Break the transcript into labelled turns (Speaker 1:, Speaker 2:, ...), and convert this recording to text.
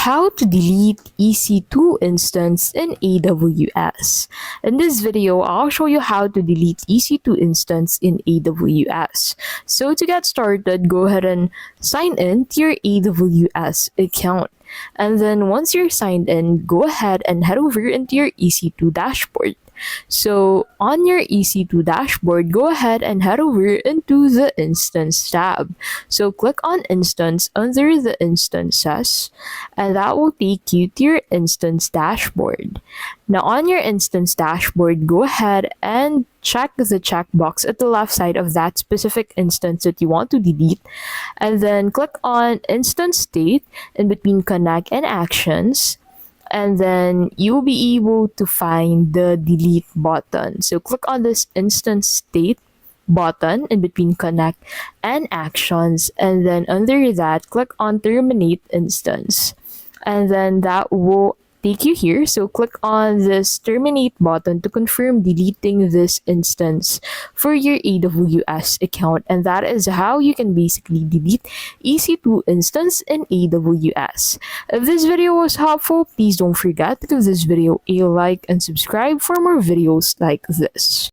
Speaker 1: How to delete EC2 instance in AWS. In this video, I'll show you how to delete EC2 instance in AWS. So to get started, go ahead and sign in to your AWS account. And then once you're signed in, go ahead and head over into your EC2 dashboard. So on your EC2 dashboard, go ahead and head over into the Instance tab. So click on Instance under the Instances, and that will take you to your Instance dashboard. Now on your Instance dashboard, go ahead and check the checkbox at the left side of that specific instance that you want to delete, and then click on Instance State in between Connect and Actions. And then you'll be able to find the delete button. So click on this instance state button in between connect and actions, and then under that click on terminate instance, and then that will take you here. So click on this terminate button to confirm deleting this instance for your AWS account, and that is how you can basically delete EC2 instance in AWS. If this video was helpful, please don't forget to give this video a like and subscribe for more videos like this.